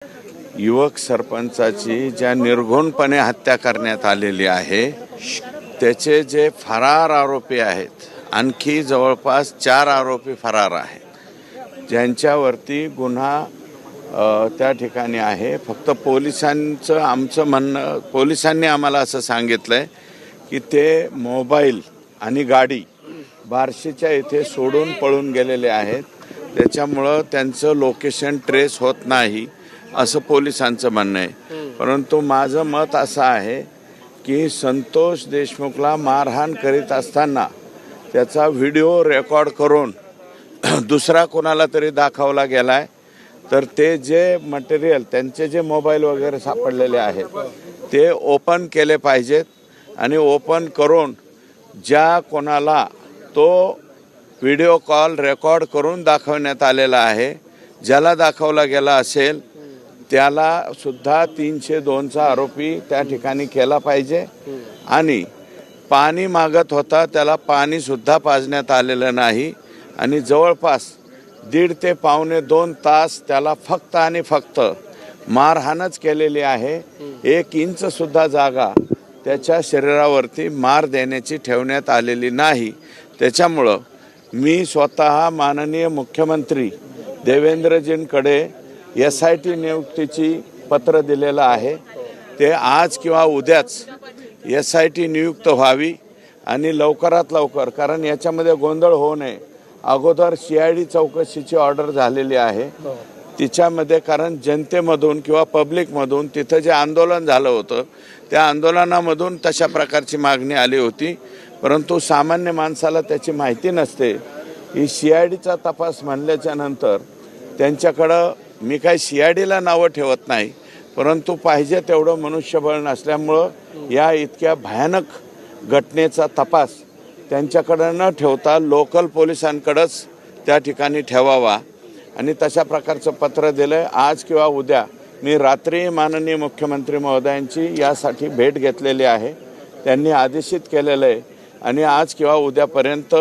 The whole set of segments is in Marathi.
युवक सरपंचाची ज्या निर्घृणपणे हत्या करण्यात आलेली आहे त्याचे जे फरार आरोपी आहेत, आणखी जवळपास 4 आरोपी फरार आहेत ज्यांच्यावरती गुन्हा त्या ठिकाणी आहे। फक्त पोलिसांचं आमचं म्हणणं, पोलिसांनी आम्हाला असं सांगितलंय की ते मोबाईल आणि गाडी बार्शीच्या इथे सोडून पळून गेलेले आहेत, त्याच्यामुळं त्यांचं लोकेशन ट्रेस होत नाही असं पोलिसांचं म्हणणं आहे। परंतु माझं मत असं आहे की संतोष देशमुखला मारहाण करीत असताना त्याचा व्हिडिओ रेकॉर्ड करून दुसरा कोणाला तरी दाखवला गेलाय, तर ते जे मटेरियल त्यांचे जे मोबाईल वगैरे सापडलेले आहेत ते ओपन केले पाहिजेत आणि ओपन करून ज्या कोणाला तो व्हिडिओ कॉल रेकॉर्ड करून दाखवण्यात आलेला आहे, ज्याला दाखवला गेला असेल त्याला सुद्धा 302चा आरोपी त्या ठिकाणी केला पाहिजे। आणि पाणी मागत होता, त्याला पाणी सुद्धा पाजण्यात आलेलं नाही आणि जवळपास 1.5 ते पावणे 2 तास त्याला फक्त आणि फक्त मारहाणच केलेली आहे। 1 इंच सुद्धा जागा त्याच्या शरीरावरती मार देण्याची ठेवण्यात आलेली नाही। त्याच्यामुळं मी स्वतः माननीय मुख्यमंत्री देवेंद्रजींकडे SIT नियुक्तीची पत्र दिलेलं आहे। ते आज किंवा उद्याच SIT नियुक्त व्हावी आणि लवकरात लवकर, कारण याच्यामध्ये गोंधळ होऊ नये, अगोदर CID चौकशीची ऑर्डर झालेली आहे तिच्यामध्ये, कारण जनतेमधून किंवा पब्लिकमधून तिथं जे आंदोलन झालं होतं त्या आंदोलनामधून तशा प्रकारची मागणी आली होती, परंतु सामान्य माणसाला त्याची माहिती नसते। ही CIDचा तपास म्हणल्याच्या नंतर त्यांच्याकडं, मी काही CIDला नावं ठेवत नाही, परंतु पाहिजे तेवढं मनुष्यबळ नसल्यामुळं या इतक्या भयानक घटनेचा तपास त्यांच्याकडं न ठेवता लोकल पोलिसांकडंच त्या ठिकाणी ठेवावा आणि तशा प्रकारचं पत्र दिलं। आज किंवा उद्या मी रात्री माननीय मुख्यमंत्री महोदयांची यासाठी भेट घेतलेली आहे, त्यांनी आदेशित केलेलं आहे आणि आज किंवा उद्यापर्यंत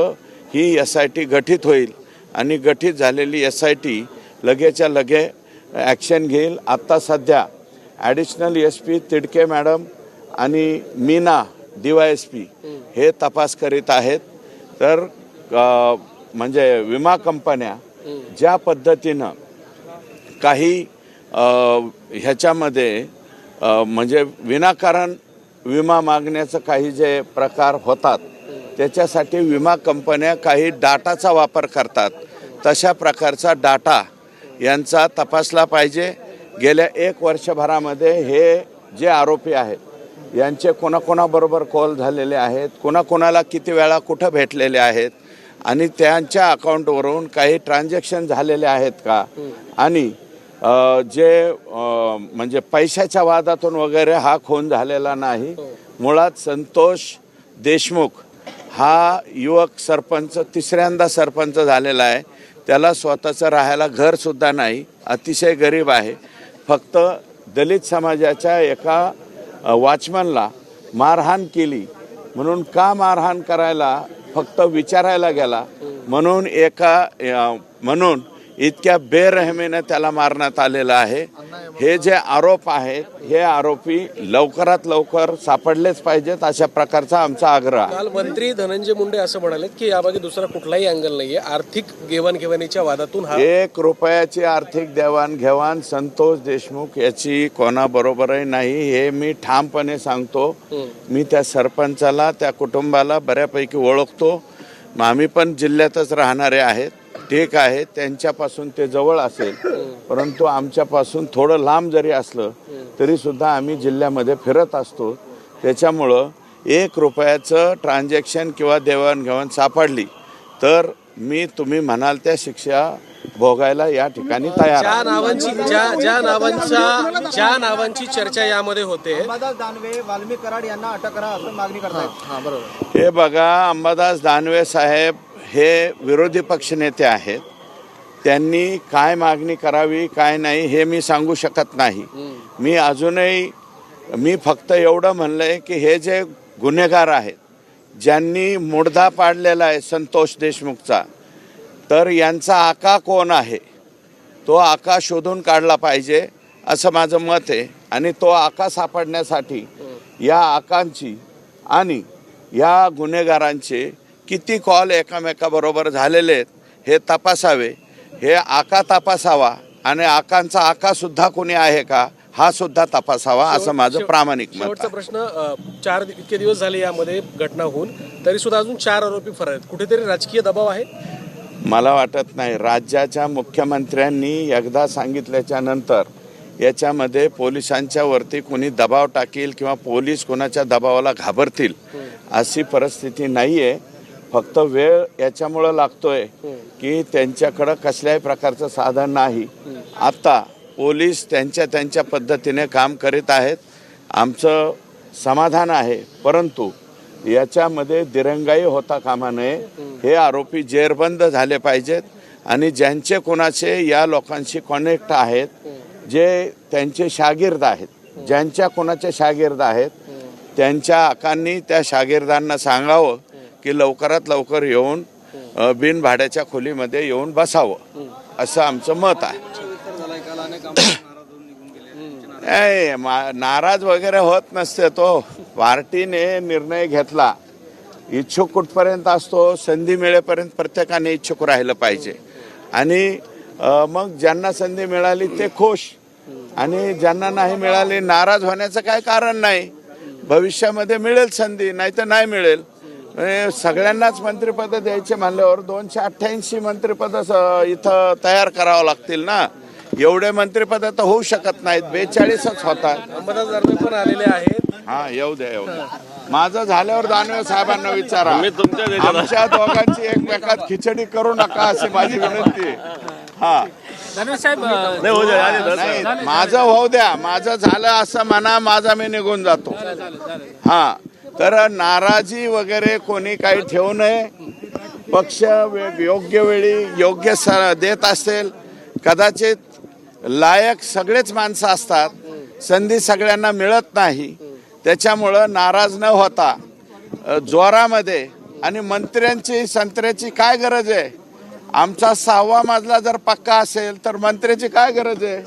ही SIT गठीत होईल आणि गठीत झालेली SIT लगेच्या लगे ॲक्शन घेईल। आत्ता सध्या ॲडिशनल SP तिडके मॅडम आणि मीना DYSP हे तपास करीत आहेत। तर म्हणजे विमा कंपन्या ज्या पद्धतीनं काही ह्याच्यामध्ये म्हणजे विनाकारण विमा मागण्याचं काही जे प्रकार होतात त्याच्यासाठी विमा कंपन्या काही डाटाचा वापर करतात, तशा प्रकारचा डाटा यांचा तपासला पाहिजे। गेल्या 1 वर्षभरामध्ये हे जे आरोपी आहेत यांचे कोणाकोणाबरोबर कॉल झालेले आहेत, कोणाकोणाला किती वेळा कुठं भेटलेले आहेत आणि त्यांच्या अकाउंटवरून काही ट्रान्झॅक्शन झालेले आहेत का, आणि जे म्हणजे पैशाच्या वादातून वगैरे हा खून झालेला नाही। मुळात संतोष देशमुख हा युवक सरपंच 3ऱ्यांदा सरपंच झालेला आहे, त्याला स्वतःचं राहायला घरसुद्धा नाही, अतिशय गरीब आहे। फक्त दलित समाजाच्या एका वॉचमनला मारहाण केली म्हणून, का मारहाण करायला फक्त विचारायला गेला म्हणून इतक्या बेरहमीने त्याला मारण्यात आलेलं आहे। हे जे आरोप आहेत हे आरोपी लवकरात लवकर सापडलेच पाहिजेत, अशा प्रकारचा आमचा आग्रह आहे। काल मंत्री धनंजय मुंडे असं म्हणाले की यामागे दुसरा कुठलाही अँगल नाहीये, आर्थिक देवाणघेवाणीच्या वादातून 1 रुपयाची आर्थिक देवाणघेवाण संतोष देशमुख याची कोणाबरोबरही नाही, हे मी ठामपणे सांगतो। मी त्या सरपंचाला, त्या कुटुंबाला बऱ्यापैकी ओळखतो, आम्ही पण जिल्ह्यातच राहणारे आहेत, ठीक आहे, त्यांच्यापासून ते जवळ असेल, परंतु आमच्यापासून थोडं लांब जरी असलं तरी सुद्धा आम्ही जिल्ह्यामध्ये फिरत असतो। त्याच्यामुळं 1 रुपयाचं ट्रान्झॅक्शन किंवा देवाणघेवाण सापडली तर मी तुम्ही म्हणाल त्या शिक्षा भोगायला या ठिकाणी तयार आहे। ज्या नावांची चर्चा यामध्ये होते, अंबादास दानवे, वाल्मिक कराड यांना अटक करा असं मागणी करतायत। बरोबर। हे बघा, अंबादास दानवे साहेब हे विरोधी पक्षनेते आहेत, त्यांनी काय मागणी करावी काय नाही हे मी सांगू शकत नाही। मी फक्त एवढं म्हणलंय की हे जे गुन्हेगार आहेत, ज्यांनी मुडदा पाडलेला आहे संतोष देशमुखचा, तर यांचा आका कोण आहे तो आका शोधून काढला पाहिजे असं माझं मत आहे. आणि तो आका सापडण्यासाठी या आकांची आणि या गुन्हेगारांचे किती कॉल एकामेकाबरोबर झालेले आहेत हे तपासावे. हे आका तपासावा आणि आकांचा आकासुद्धा कोणी आहे का हा सुद्धा तपासावा असं माझं प्रामाणिक मत शेवटचा आहे. प्रश्न, 4 इतके दिवस झाले यामध्ये घटना होऊन तरी सुद्धा अजून 4 आरोपी फरार आहेत. कुठेतरी राजकीय दबाव आहे? मला वाटत नाही. राज्याच्या मुख्यमंत्र्यांनी एकदा सांगितल्याच्या नंतर याच्यामध्ये पोलिसांच्या वरती कोणी दबाव टाकील किंवा पोलीस कोणाच्या दबावाला घाबरतील अशी परिस्थिती नाही आहे. फक्त वेळ याच्यामुळं लागतोय की त्यांच्याकडं कसल्याही प्रकारचं साधन नाही. आता पोलीस त्यांच्या पद्धतीने काम करीत आहेत. आमचं समाधान आहे. परंतु याच्यामध्ये दिरंगाई होता कामा नये. हे आरोपी जेरबंद झाले पाहिजेत आणि ज्यांचे कोणाचे या लोकांशी कनेक्ट आहेत, जे त्यांचे शागिर्द आहेत, ज्यांच्या कोणाचे शागिर्द आहेत, त्यांच्या आकांनी त्या शागिर्दांना सांगावं की लवकरात लवकर येऊन बिनभाड्याच्या खोलीमध्ये येऊन बसावं असं आमचं मत आहे. नाराज वगैरे होत नसते. तो पार्टीने निर्णय घेतला. इच्छुक कुठपर्यंत असतो, संधी मिळेपर्यंत प्रत्येकाने इच्छुक राहिलं पाहिजे. आणि मग ज्यांना संधी मिळाली ते खुश आणि ज्यांना नाही मिळाली नाराज होण्याचं काय कारण नाही. भविष्यामध्ये मिळेल संधी, नाही तर नाही मिळेल. सगळ्यांनाच मंत्रिपद द्यायचे म्हणल्यावर 288 मंत्रिपद इथं तयार करावं लागतील ना. एवढे मंत्रिपद तर होऊ शकत नाहीत, 42च होतात. अंबादास दानवे पण आलेले आहेत. हा, येऊ द्या. माझं झाल्यावर दानवे साहेबांना विचारा. आमच्या दोघांची एकमेकात खिचडी करू नका अशी माझी विनंती आहे. हा, नाही, माझं होऊ द्या. माझं झालं असं म्हणा, माझा मी निघून जातो. हा, तर नाराजी वगैरे कोणी काही ठेवू नये. पक्ष योग्य वेळी योग्य देत असेल. कदाचित लायक सगळेच माणसं असतात, संधी सगळ्यांना मिळत नाही. त्याच्यामुळं नाराज न होता जोरामध्ये. आणि मंत्र्यांची संत्र्याची काय गरज आहे? आमचा 6वा मजला जर पक्का असेल तर मंत्र्याची काय गरज आहे?